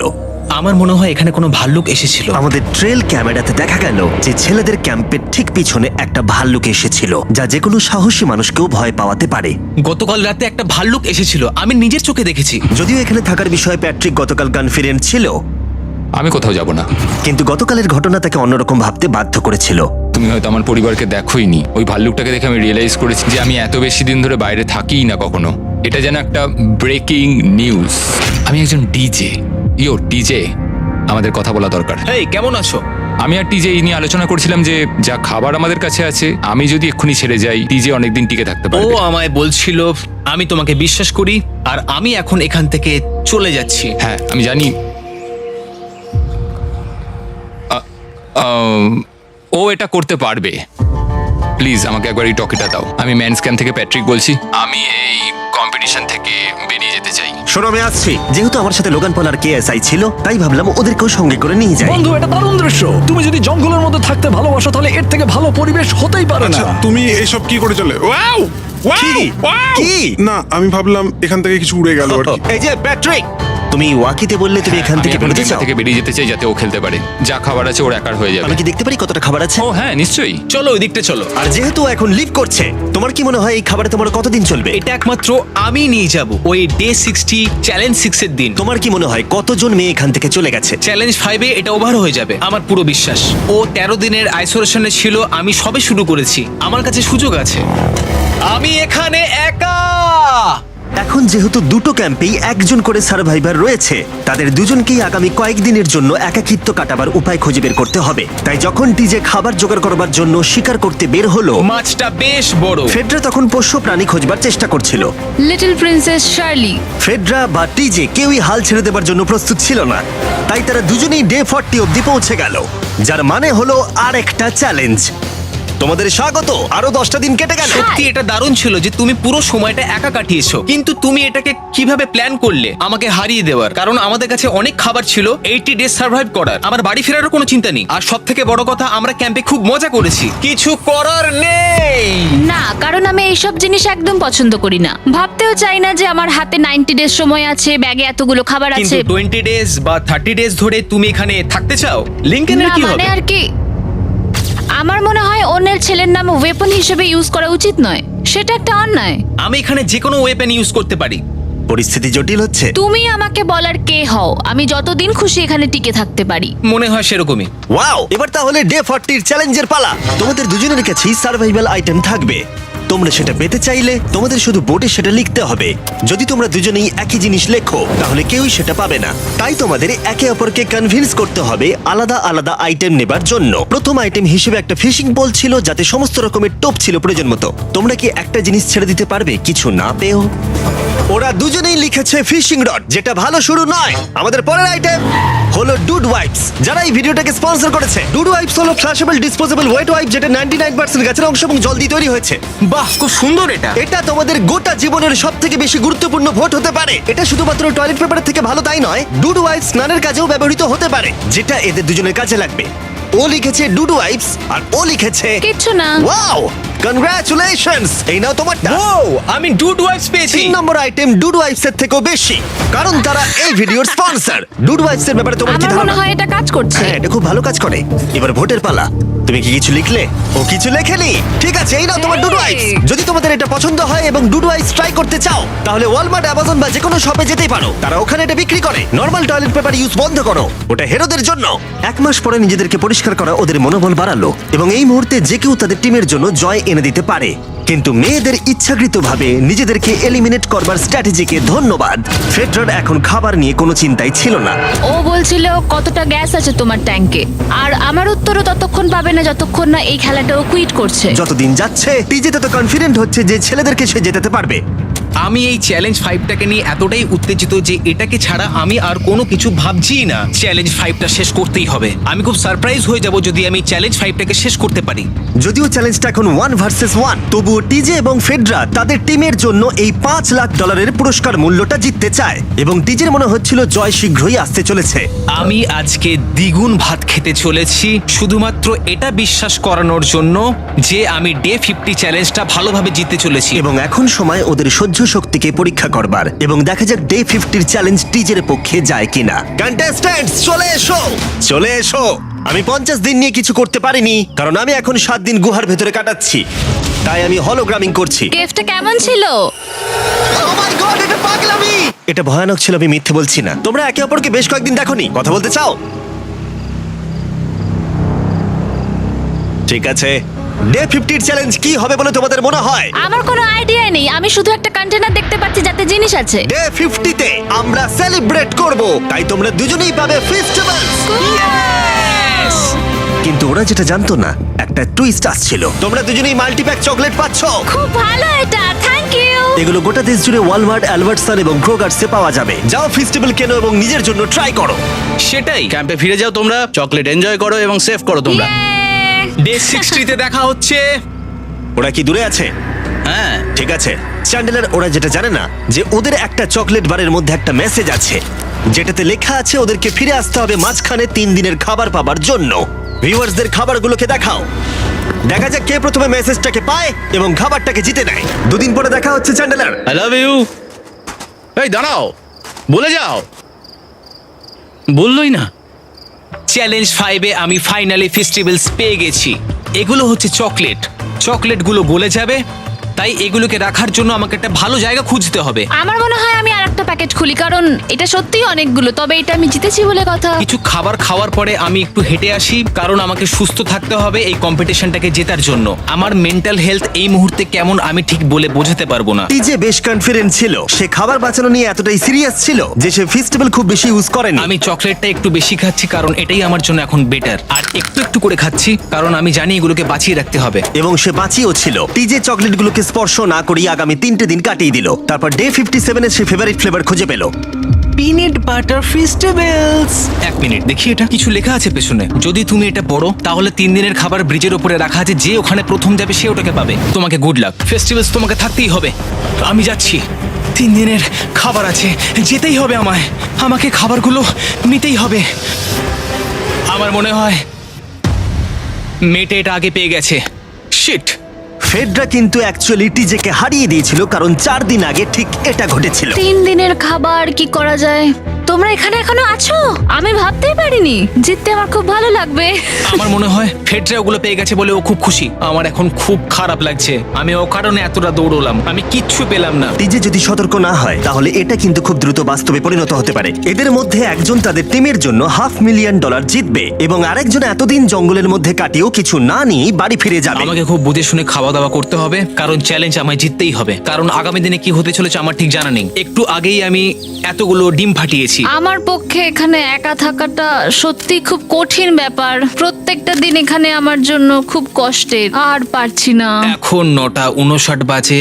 আমার মনে হয় এখানে কোনো ভাল্লুক এসেছিল। আমাদের ট্রেল ক্যামেরাতে দেখা গেল যে ছেলেদের ক্যাম্পের ঠিক পিছনে একটা ভাল্লুক এসেছিল, যা যে কোনো সাহসী মানুষকেও ভয় পাওয়াতে পারে। গতকাল রাতে একটা ভাল্লুক এসেছিল, আমি নিজের চোখে দেখেছি। যদিও এখানে থাকার বিষয়ে প্যাট্রিক গতকাল কনফিডেন্ট ছিল, আমি কোথাও যাব না। কিন্তু গতকালের ঘটনা তাকে অন্যরকম ভাবতে বাধ্য করেছিল। তুমি হয়তো আমার পরিবারকে দেখোইনি। ওই ভাল্লুকটাকে দেখে আমি রিয়েলাইজ করেছি যে আমি এত বেশি দিন ধরে বাইরে থাকিই না কখনো। এটা যেন একটা ব্রেকিং নিউজ। আমি একজন ডিজে। ডিজে, আমাদের কথা বলা দরকার। এই কেমন আছো? আমি আর টিজে এই নিয়ে আলোচনা করছিলাম যে যা খাবার আমাদের কাছে আছে, আমি যদি এক্ষুনি ছেড়ে যাই, টিজে অনেকদিন টিকে থাকতে ও পারবে। আমায় বলছিল আমি তোমাকে বিশ্বাস করি আর আমি এখন এখান থেকে চলে যাচ্ছি। হ্যাঁ আমি জানি। ও এটা করতে পারবে। প্লিজ আমাকে একবার এই টকিটা দাও। আমি ম্যানস ক্যাম্প থেকে প্যাট্রিক বলছি। আমি এই কম্পিটিশন থেকে বেরিয়ে যেতে চাই। শোনো, আমি আসছি। যেহেতু আমার সাথে লোগান পল আর কেএসআই ছিল, তাই ভাবলাম ওদেরকেও সঙ্গে করে নিয়ে যাই। বন্ধু, এটা দারুণ দৃশ্য। তুমি যদি জঙ্গলের মধ্যে থাকতে ভালোবাসো, তাহলে এর থেকে ভালো পরিবেশ হতেই পারে না। আচ্ছা, তুমি এসব কি করে চলে? ওয়াও কি? কি? না, আমি ভাবলাম এখান থেকে কিছু উড়ে গেল আর কি। এই যে প্যাট্রিক, তুমি ওয়াকিতে বললে তুমি এখান আমি থেকে এখন বেরোতে গেমটা চাও। থেকে বেরিয়ে যেতে চাই যাতে ও খেলতে পারে। যা খাবার আছে ওর একার হয়ে যাবে। আমি কি দেখতে পারি কতটা খাবার আছে? ও হ্যাঁ নিশ্চয়ই। চলো ওই দিকটা চলো। আর যেহেতু ও এখন লিভ করছে, তোমার কি মনে হয় এই খাবারে তোমার কতদিন চলবে? এটা একমাত্র আমি নিয়ে যাব ওই ডে 60 চ্যালেঞ্জ 6 এর দিন। তোমার কি মনে হয় কতজন মেয়ে এখান থেকে চলে গেছে? চ্যালেঞ্জ 5 এ এটা ওভার হয়ে যাবে, আমার পুরো বিশ্বাস। ও 13 দিনের আইসোলেশনে ছিল, আমি সবে শুরু করেছি। আমার কাছে সুযোগ আছে। আমি এখানে একা। এখন যেহেতু দুটো ক্যাম্পেই একজন করে সার্ভাইভার রয়েছে, তাদের দুজনকেই আগামী কয়েকদিনের জন্য একাকিত্ব কাটাবার উপায় খুঁজে বের করতে হবে। তাই যখন টিজে খাবার জোগাড় করবার জন্য শিকার করতে বের হলো, মাছটা বেশ বড়। ফেডরা তখন পোষ্য প্রাণী খোঁজবার চেষ্টা করছিল। Little princess Shirley. ফেডরা বা টিজে কেউই হাল ছেড়ে দেবার জন্য প্রস্তুত ছিল না, তাই তারা দুজনেই ডে 40 অব্দি পৌঁছে গেল, যার মানে হলো আরেকটা চ্যালেঞ্জ। তোমাদের স্বাগত। আরো 10টা দিন কেটে গেল। সত্যি এটা দারুণ ছিল যে তুমি পুরো সময়টা একা কাটিয়েছো, কিন্তু তুমি এটাকে কিভাবে প্ল্যান করলে আমাকে হারিয়ে দেওয়ার? কারণ আমাদের কাছে অনেক খাবার ছিল 80 ডেজ সার্ভাইভ করার। আমার বাড়ি ফেরারও কোনো চিন্তা নেই। আর সব থেকে বড় কথা, আমরা ক্যাম্পে খুব মজা করেছি। কিছু করার নেই। না, কারণ আমি এইসব জিনিস একদম পছন্দ করি না। ভাবতেও চাই না যে আমার হাতে 90 ডেজ সময় আছে, ব্যাগে এতগুলো খাবার কিন্তু আছে। 20 ডেজ বা 30 ডেজ ধরে তুমি এখানে থাকতে চাও? লিংকেনের না কি মানে হবে? আর কি, আমার মনে হয় অন্যের ছেলের নাম ওয়েপন হিসেবে ইউজ করা উচিত নয়। সেটা একটা অন্যায়। আমি এখানে যে কোনো ওয়েপেন ইউজ করতে পারি। পরিস্থিতি জটিল হচ্ছে। তুমি আমাকে বলার কে হও? আমি যতদিন খুশি এখানে টিকে থাকতে পারি। মনে হয় সেরকমই। ওয়াও, এবার তাহলে ডে 40 চ্যালেঞ্জের পালা। তোমাদের দুজনের কাছেই সার্ভাইভাল আইটেম থাকবে। তোমরা সেটা পেতে চাইলে তোমাদের শুধু বোর্ডে সেটা লিখতে হবে। যদি তোমরা দুজনেই একই জিনিস লেখো, তাহলে কেউই সেটা পাবে না। তাই তোমাদের একে অপরকে কনভিন্স করতে হবে আলাদা আলাদা আইটেম নেবার জন্য। প্রথম আইটেম হিসেবে একটা ফিশিং বল ছিল, যাতে সমস্ত রকমের টোপ ছিল প্রয়োজন মতো। তোমরা কি একটা জিনিস ছেড়ে দিতে পারবে কিছু না পেয়েও? ওরা দুজনেই লিখেছে ফিশিং রড, যেটা ভালো শুরু নয়। আমাদের পরের আইটেম হলো ডুড ওয়াইপস, যারা এই ভিডিওটাকে স্পন্সর করেছে। ডুড ওয়াইপস হলো ফ্ল্যাশেবল ডিসপোজেবল ওয়েট ওয়াইপ, যেটা 99% গাছের অংশ এবং জল দিয়ে তৈরি হয়েছে। বাহ, খুব সুন্দর এটা। এটা তোমাদের গোটা জীবনের সব থেকে বেশি গুরুত্বপূর্ণ ভোট হতে পারে। এটা শুধুমাত্র টয়লেট পেপারের থেকে ভালো তাই নয়, ডুড ওয়াইপস স্নানের কাজেও ব্যবহৃত হতে পারে, যেটা এদের দুজনের কাজে লাগবে। ও লিখেছে ডুড ওয়াইপস আর ও লিখেছে কিচ্ছু না। Wow, congratulations! এই নাও তোমারটা। ও, আমি ডুড ওয়াইপস পেয়েছি। 3 নম্বর আইটেম ডুড ওয়াইপস এর থেকেও বেশি, কারণ তারা এই ভিডিওর স্পন্সর। ডুড ওয়াইপস এর ব্যাপারে তোমার কি আমার মনে ধারণা? হয় এটা কাজ করছে। হ্যাঁ, এটা খুব ভালো কাজ করে। এবার ভোটের পালা। তুমি কি কিছু লিখলে? ও কিছু লেখেনি। ঠিক আছে, এই নাও তোমার ডুড ওয়াইপস। যদি তোমাদের এটা পছন্দ হয় এবং ডুড ওয়াইপস ট্রাই করতে চাও, তাহলে ওয়ালমার্ট, অ্যামাজন বা যে কোনো শপে যেতেই পারো। তারা ওখানে এটা বিক্রি করে। নর্মাল টয়লেট পেপার ইউজ বন্ধ করো, ওটা হেরোদের জন্য। 1 মাস পরে নিজেদেরকে পরিষ্কার করা ওদের মনোবল বাড়ালো এবং এই মুহূর্তে যে কেউ তাদের টিমের জন্য জয় এনে দিতে পারে। কিন্তু মেয়েদের ইচ্ছাকৃতভাবে নিজেদেরকে এলিমিনেট করবার স্ট্র্যাটেজিকে ধন্যবাদ। ফেডরার এখন খাবার নিয়ে কোনো চিন্তাই ছিল না। ও বলছিল কতটা গ্যাস আছে তোমার ট্যাঙ্কে, আর আমার উত্তরও ততক্ষণ পাবে না যতক্ষণ না এই খেলাটা ও কুইট করছে। যতদিন যাচ্ছে টিজে তত কনফিডেন্ট হচ্ছে যে ছেলেদেরকে সে জেতাতে পারবে। আমি এই চ্যালেঞ্জ 5টাকে নিয়ে এতটাই উত্তেজিত যে এটাকে ছাড়া আমি আর কোনো কিছু ভাবছিই না। চ্যালেঞ্জ 5টা শেষ করতেই হবে। আমি খুব সারপ্রাইজ হয়ে যাব যদি আমি চ্যালেঞ্জ 5টাকে শেষ করতে পারি। যদিও চ্যালেঞ্জটা এখন 1 ভার্সেস 1, তবুও টিজে এবং ফেডরা তাদের টিমের জন্য এই $5 লাখ পুরস্কার মূল্যটা জিততে চায় এবং টিজের মনে হচ্ছিল জয় শীঘ্রই আসতে চলেছে। আমি আজকে দ্বিগুণ ভাত খেতে চলেছি শুধুমাত্র এটা বিশ্বাস করানোর জন্য যে আমি ডে 50 চ্যালেঞ্জটা ভালোভাবে জিততে চলেছি। এবং এখন সময় ওদের সহ্য শক্তিকে পরীক্ষা করবার এবং দেখা যাক ডে 50 চ্যালেঞ্জ টিজের পক্ষে যায় কিনা। কন্টেস্ট্যান্টস চলে এসো, চলে এসো। আমি 50 দিন নিয়ে কিছু করতে পারিনি কারণ আমি এখন 7 দিন গুহার ভেতরে কাটাচ্ছি, তাই আমি হলোগ্রামিং করছি। কেভটা কেমন ছিল? Oh my God, এটা পাগলামি! এটা ভয়ানক ছিল, আমি মিথ্যে বলছি না। তোমরা একে অপরকে বেশ কয়েকদিন দেখোনি, কথা বলতে চাও? ঠিক আছে, ডে 50 চ্যালেঞ্জ কি হবে বলে তোমাদের মনে হয়? আমার কোনো আইডিয়া নেই, আমি শুধু একটা কন্টেনার দেখতে পাচ্ছি যাতে জিনিস আছে। ডে 50 তে আমরা সেলিব্রেট করব, তাই তোমরা দুজনেই পাবে ফেস্টিভ্যালস। কিন্তু ওরা যেটা জানতো না, একটা টুইস্ট আসছিল। তোমরা দুজনেই মাল্টিপ্যাক চকলেট পাচ্ছ। খুব ভালো এটা, থ্যাংক ইউ। এগুলো গোটা দেশ জুড়ে ওয়ালমার্ট, অ্যালবার্টসন এবং ক্রোগার্সে পাওয়া যাবে। যাও ফেস্টিভ্যাল কেনো এবং নিজের জন্য ট্রাই করো। সেটাই। ক্যাম্পে ফিরে যাও তোমরা, চকলেট এনজয় করো এবং সেভ করো তোমরা। ডে 60তে দেখা হচ্ছে। ওরা কি দূরে আছে? হ্যাঁ, ঠিক আছে চ্যান্ডেলার, ওরা যেটা জানে না যে ওদের একটা চকলেট বারের মধ্যে একটা মেসেজ আছে যেটাতে লেখা আছে ওদেরকে ফিরে আসতে হবে মাঝখানে 3 দিনের খাবার পাবার জন্য। ভিউয়ার্সদের খাবারগুলোকে দেখাও, দেখা যাক কে প্রথমে মেসেজটাকে পায় এবং খাবারটাকে জিতে নেয়। 2 দিন পরে দেখা হচ্ছে চ্যান্ডেলার। I love you. এই দাঁড়াও, বলে যাও। বললোই না। চ্যালেঞ্জ 5-এ আমি ফাইনালি ফেস্টিভ্যালস পেয়ে গেছি। এগুলো হচ্ছে চকলেট। চকলেটগুলো গলে যাবে, তাই এগুলোকে রাখার জন্য আমাকে একটা ভালো জায়গা খুঁজতে হবে। আমার মনে হয় আমি আরেকটা প্যাকেট খুলি, কারণ এটা সত্যিই অনেকগুলো, তবে এটা আমি জিতেছি বলে কথা। কিছু খাবার খাওয়ার পরে আমি একটু হেঁটে আসি, কারণ আমাকে সুস্থ থাকতে হবে এই কম্পিটিশনটাকে জেতার জন্য। আমার মেন্টাল হেলথ এই মুহূর্তে কেমন আমি ঠিক বলে বোঝাতে পারবো না। টিজে বেশ কনফিডেন্ট ছিল, সে খাবার বাঁচানো নিয়ে এতটাই সিরিয়াস ছিল যে সে ফেস্টিভ্যাল খুব বেশি ইউজ করেনি। আমি চকলেটটা একটু বেশি খাচ্ছি কারণ এটাই আমার জন্য এখন বেটার, আর একটু একটু করে খাচ্ছি কারণ আমি জানি এগুলোকে বাঁচিয়ে রাখতে হবে। এবং সে বাঁচিয়েও ছিল। টিজে চকলেটগুলোকে স্পর্শ না করেই আগামী 3টে দিন কাটিয়ে দিল। তারপর ডে 57 এ সে ফেভারিট ফ্লেভার খুঁজে পেল। Peanut butter festivals. 1 মিনিট, দেখি এটা কিছু লেখা আছে পেছনে। যদি তুমি এটা পড়ো তাহলে 3 দিনের খাবার ব্রিজের উপরে রাখা আছে, যে ওখানে প্রথম যাবে সে ওটাকে পাবে। তোমাকে গুড লাক। ফেস্টিভ্যালস তোমাকে থাকতেই হবে। আমি যাচ্ছি, 3 দিনের খাবার আছে, যেতেই হবে আমায়। আমাকে খাবারগুলো নিতেই হবে। আমার মনে হয় মেয়েটা এটা আগে পেয়ে গেছে। শিট। ফেডরা কিন্তু অ্যাকচুয়ালি টিজেকে হারিয়ে দিয়েছিল কারণ 4 দিন আগে ঠিক এটা ঘটেছিল। 3 দিনের খাবার কি করা যায়? তোমরা এখানে এখনো আছো? আমি ভাবতেই পারিনি। জিততে আমার খুব ভালো লাগবে। আমার মনে হয় ফেডরা ওগুলো পেয়ে গেছে বলে ও খুব খুশি। আমার এখন খুব খারাপ লাগছে। আমি ও কারণে এতটা দৌড়লাম, আমি কিচ্ছু পেলাম না। টিজে যদি সতর্ক না হয় তাহলে এটা কিন্তু খুব দ্রুত বাস্তবে পরিণত হতে পারে। এদের মধ্যে একজন তাদের টিমের জন্য $500,000 জিতবে এবং আরেকজন এতদিন জঙ্গলের মধ্যে কাটিয়েও কিছু না নিয়ে বাড়ি ফিরে যাবে। আমাকে খুব বুঝে শুনে খাওয়া দাওয়া করতে হবে কারণ চ্যালেঞ্জ আমায় জিততেই হবে। কারণ আগামী দিনে কি হতে চলেছে আমার ঠিক জানা নেই। একটু আগেই আমি এতগুলো ডিম ফাটিয়েছি। আমার পক্ষে এখানে একা থাকাটা সত্যি খুব কঠিন ব্যাপার। প্রত্যেকটা দিন এখানে আমার জন্য খুব কষ্টের, আর পারছি না। এখন 9টা 59 বাজে।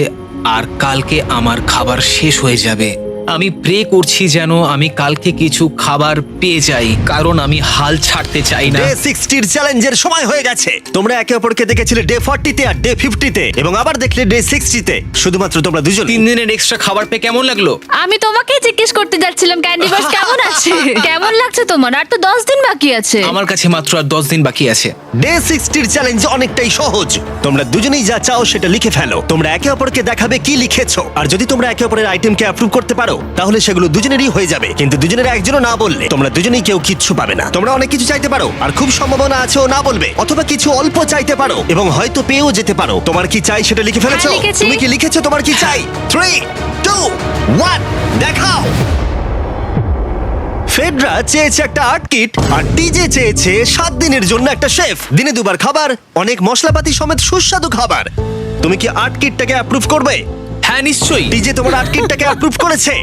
আর কালকে আমার খাবার শেষ হয়ে যাবে। আমি প্রে করছি যেন আমি কালকে কিছু খাবার পেয়ে যাই, কারণ আমি হাল ছাড়তে চাই না। ডে 60 চ্যালেঞ্জের সময় হয়ে গেছে। তোমরা একে অপরকে দেখেছিলে ডে 40 তে আর ডে 50 তে, এবং আবার দেখলে ডে 60 তে। শুধুমাত্র তোমরা দুজন। 3 দিনের এক্সট্রা খাবার পেয়ে কেমন লাগলো? আমি তোমাকে জিজ্ঞেস করতে যাচ্ছিলাম ক্যান্ডি বাস কেমন আছে। কেমন লাগছে তোমার? আর তো 10 দিন বাকি আছে। আমার কাছে মাত্র আর 10 দিন বাকি আছে। ডে 60 চ্যালেঞ্জ অনেকটাই সহজ। তোমরা দুজনেই যা চাও সেটা লিখে ফেলো। তোমরা একে অপরকে দেখাবে কি লিখেছো, আর যদি তোমরা একে অপরের আইটেমকে অ্যাপ্রুভ করতে পারো তাহলে সেগুলো দুজনেরই হয়ে যাবে। কিন্তু দুজনের একজনও না বললে তোমরা দুজনেই কেউ কিচ্ছু পাবে না। তোমরা অনেক কিছু চাইতে পারো, আর খুব সম্ভাবনা আছে ও না বলবে, অথবা কিছু অল্প চাইতে পারো এবং হয়তো পেয়েও যেতে পারো। তোমার কি চাই সেটা লিখে ফেলেছো? হ্যাঁ, লিখেছি। তুমি কি লিখেছো তোমার কি চাই? 3, 2, 1 দেখাও। ফেডরা চেয়েছে একটা আর্ট কিট, আর ডিজে চেয়েছে 7 দিনের জন্য একটা শেফ, দিনে 2 বার খাবার, অনেক মশলাপাতি সমেত সুস্বাদু খাবার। তুমি কি আর্ট কিটটাকে অ্যাপ্রুভ করবে? হ্যাঁ নিশ্চয়ই। ডিজে তোমার আর্ট কিটটাকে অ্যাপ্রুভ করেছে।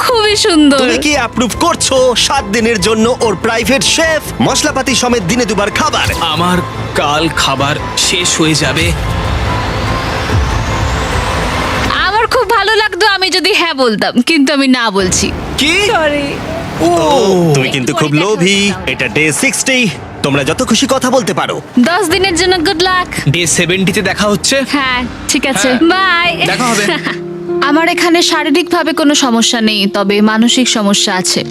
খুবই সুন্দর। তুমি কি অ্যাপ্রুভ করছো 7 দিনের জন্য ওর প্রাইভেট শেফ, মশলাপাতি সমেত দিনে 2 বার খাবার? আমার কাল খাবার শেষ হয়ে যাবে। আমার খুব ভালো লাগতো আমি যদি হ্যাঁ বলতাম, কিন্তু আমি না বলছি। কি? ও তুমি কিন্তু খুব লোভী। এটা ডে 60, তোমরা যত খুশি কথা বলতে পারো। 10 দিনের জন্য গুড লাক। ডে 70 তে দেখা হচ্ছে। হ্যাঁ ঠিক আছে, হ্যাঁ, বাই। দেখা হবে। আমার এখানে শারীরিকভাবে কোনো সমস্যা নেই, তবে মানসিক সমস্যা আছে।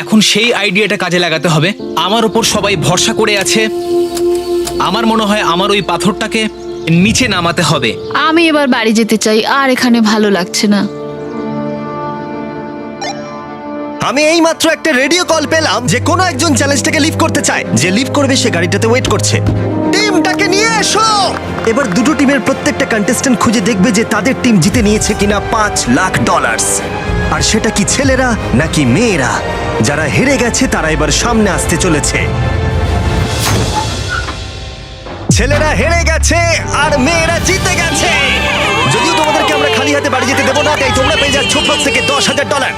এখন সেই আইডিয়াটা কাজে লাগাতে হবে। আমার উপর সবাই ভরসা করে আছে। আমার মনে হয় আমার ওই পাথরটাকে নিচে নামাতে হবে। আমি এবার বাড়ি যেতে চাই, আর এখানে ভালো লাগছে না। আমি এই মাত্র একটা রেডিও কল পেলাম যে কোনো একজন চ্যালেঞ্জটাকে লিভ করতে চায়। যে লিভ করবে সে গাড়িটাতে ওয়েট করছে। টিমটাকে নিয়ে এসো। এবার দুটো টিমের প্রত্যেকটা কন্টেস্ট্যান্ট খুঁজে দেখবে যে তাদের টিম জিতে নিয়েছে কিনা $5 লাখ। আর সেটা কি ছেলেরা নাকি মেয়েরা? যারা হেরে গেছে তারা এবার সামনে আসতে চলেছে। ছেলেরা হেরে গেছে আর মেয়েরা জিতে গেছে। যদিও তোমাদেরকে আমরা খালি হাতে বাড়ি যেতে দেবো না, তাই তোমরা পেয়ে যাচ্ছ প্রত্যেকে $10,000।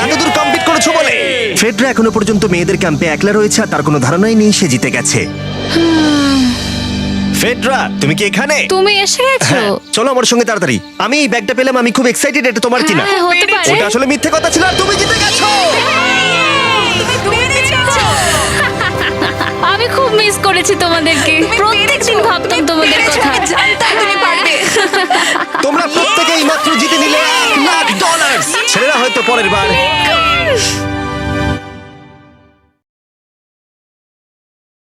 এতদূর কমপ্লিট করেছো বলে। ফেডরা এখনো পর্যন্ত মেয়েদের ক্যাম্পে একলা রয়েছে, আর তার কোনো ধারণাই নেই সে জিতে গেছে। ফেডরা তুমি কি এখানে? তুমি এসে গেছো? হ্যাঁ, চলো আমার সঙ্গে তাড়াতাড়ি। আমি এই ব্যাগটা পেলাম, আমি খুব এক্সাইটেড। এটা তোমার কিনা? হ্যাঁ, হতে পারে। ওটা আসলে মিথ্যে কথা ছিল, আর তুমি জিতে গেছো। আমি খুব মিস করেছি তোমাদেরকে। প্রত্যেকদিন ভাবতাম তোমাদের কথা। জানতাম তুমি পারবে। তোমরা প্রত্যেকেই মাত্র জিতে নিলে $1 লাখ। ছেলেরা হয়তো পরের বার